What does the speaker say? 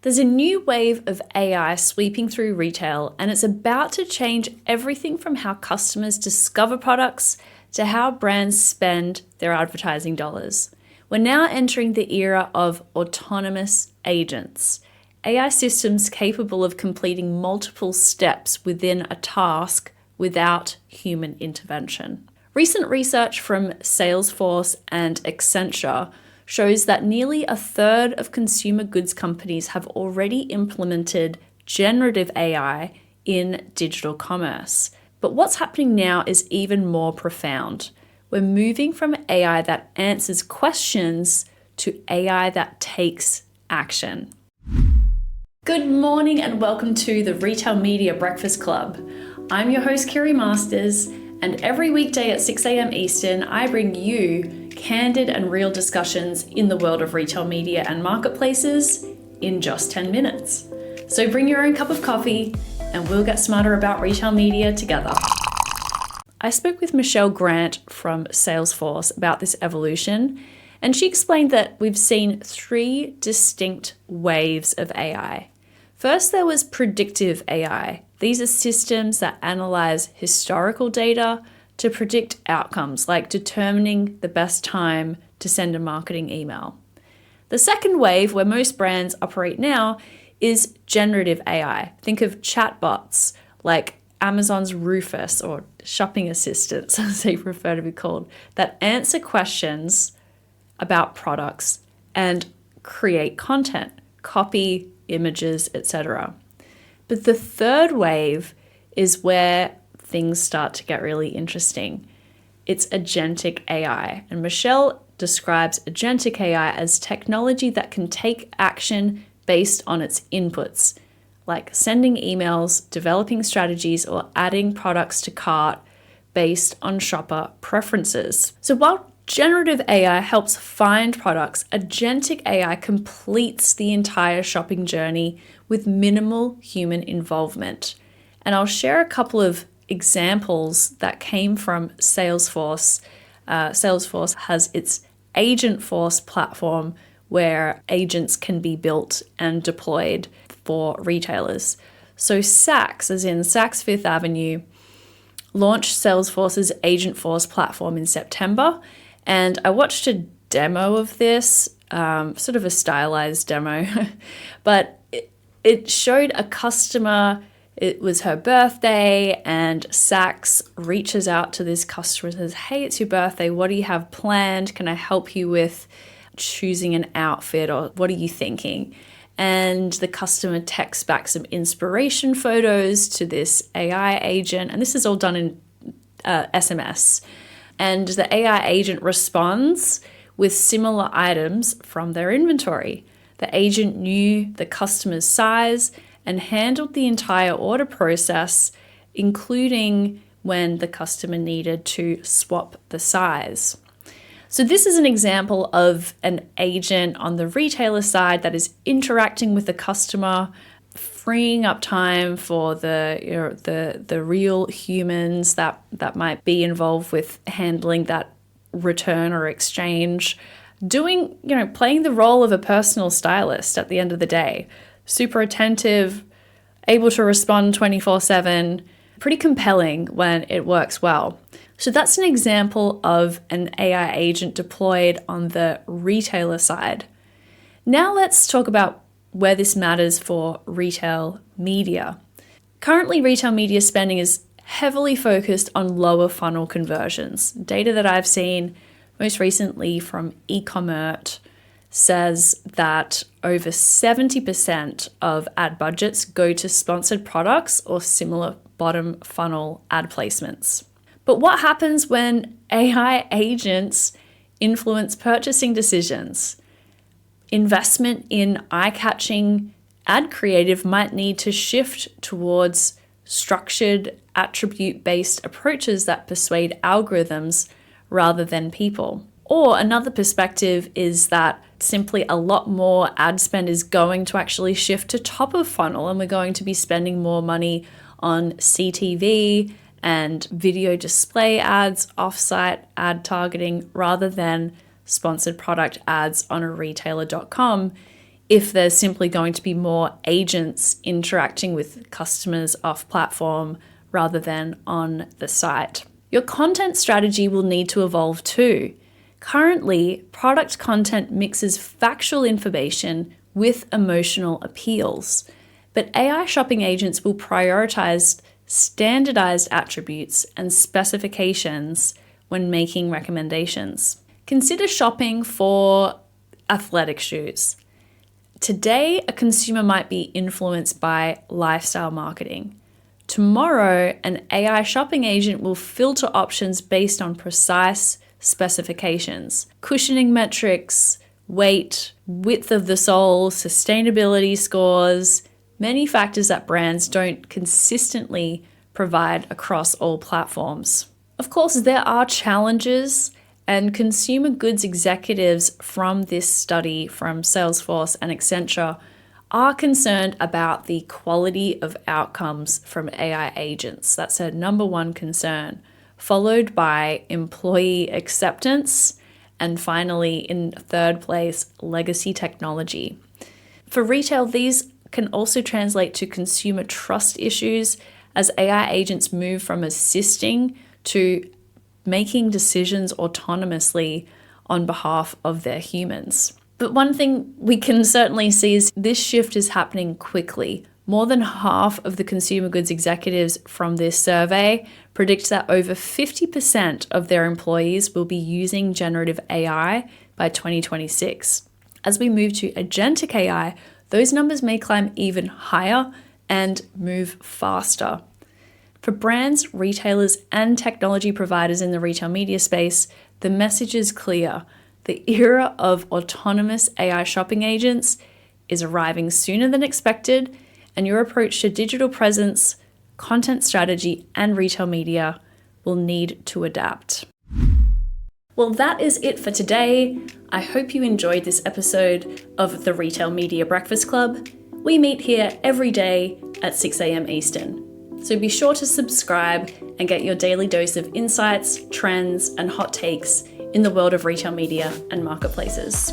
There's a new wave of AI sweeping through retail, and it's about to change everything from how customers discover products to how brands spend their advertising dollars. We're now entering the era of autonomous agents, AI systems capable of completing multiple steps within a task without human intervention. Recent research from Salesforce and Accenture shows that nearly a third of consumer goods companies have already implemented generative AI in digital commerce. But what's happening now is even more profound. We're moving from AI that answers questions to AI that takes action. Good morning and welcome to the Retail Media Breakfast Club. I'm your host, Kiri Masters, and every weekday at 6 a.m. Eastern, I bring you candid and real discussions in the world of retail media and marketplaces in just 10 minutes. So bring your own cup of coffee and we'll get smarter about retail media together. I spoke with Michelle Grant from Salesforce about this evolution, and she explained that we've seen three distinct waves of AI. First, there was predictive AI. These are systems that analyze historical data to predict outcomes, like determining the best time to send a marketing email. The second wave, where most brands operate now, is generative AI. Think of chatbots like Amazon's Rufus or shopping assistants, as they prefer to be called, that answer questions about products and create content, copy, images, etc. But the third wave is where things start to get really interesting. It's agentic AI. And Michelle describes agentic AI as technology that can take action based on its inputs, like sending emails, developing strategies, or adding products to cart based on shopper preferences. So while generative AI helps find products, agentic AI completes the entire shopping journey with minimal human involvement. And I'll share a couple of examples that came from Salesforce. Salesforce has its AgentForce platform where agents can be built and deployed for retailers. So Saks, as in Saks Fifth Avenue, launched Salesforce's AgentForce platform in September. And I watched a demo of this, sort of a stylized demo, but it showed a customer. It was her birthday, and Saks reaches out to this customer and says, "Hey, it's your birthday. What do you have planned? Can I help you with choosing an outfit, or what are you thinking?" And the customer texts back some inspiration photos to this AI agent, and this is all done in SMS. And the AI agent responds with similar items from their inventory. The agent knew the customer's size and handled the entire order process, including when the customer needed to swap the size. So this is an example of an agent on the retailer side that is interacting with the customer, freeing up time for the real humans that might be involved with handling that return or exchange, playing the role of a personal stylist at the end of the day. Super attentive, able to respond 24/7, pretty compelling when it works well. So that's an example of an AI agent deployed on the retailer side. Now let's talk about where this matters for retail media. Currently, retail media spending is heavily focused on lower funnel conversions. Data that I've seen most recently from e-commerce says that over 70% of ad budgets go to sponsored products or similar bottom funnel ad placements. But what happens when AI agents influence purchasing decisions? Investment in eye-catching ad creative might need to shift towards structured, attribute-based approaches that persuade algorithms rather than people. Or another perspective is that simply a lot more ad spend is going to actually shift to top of funnel, and we're going to be spending more money on CTV and video display ads, offsite ad targeting, rather than sponsored product ads on a retailer.com if there's simply going to be more agents interacting with customers off platform rather than on the site. Your content strategy will need to evolve too. Currently, product content mixes factual information with emotional appeals, but AI shopping agents will prioritize standardized attributes and specifications when making recommendations. Consider shopping for athletic shoes. Today, a consumer might be influenced by lifestyle marketing. Tomorrow, an AI shopping agent will filter options based on precise specifications, cushioning metrics, weight, width of the sole, sustainability scores, many factors that brands don't consistently provide across all platforms. Of course, there are challenges, and consumer goods executives from this study from Salesforce and Accenture are concerned about the quality of outcomes from AI agents. That's their number one concern, followed by employee acceptance, and finally, in third place, legacy technology. For retail, these can also translate to consumer trust issues as AI agents move from assisting to making decisions autonomously on behalf of their humans. But one thing we can certainly see is this shift is happening quickly. More than half of the consumer goods executives from this survey predict that over 50% of their employees will be using generative AI by 2026. As we move to agentic AI, those numbers may climb even higher and move faster. For brands, retailers, and technology providers in the retail media space, the message is clear. The era of autonomous AI shopping agents is arriving sooner than expected, and your approach to digital presence, content strategy, and retail media will need to adapt. Well, that is it for today. I hope you enjoyed this episode of the Retail Media Breakfast Club. We meet here every day at 6 a.m. Eastern. So be sure to subscribe and get your daily dose of insights, trends, and hot takes in the world of retail media and marketplaces.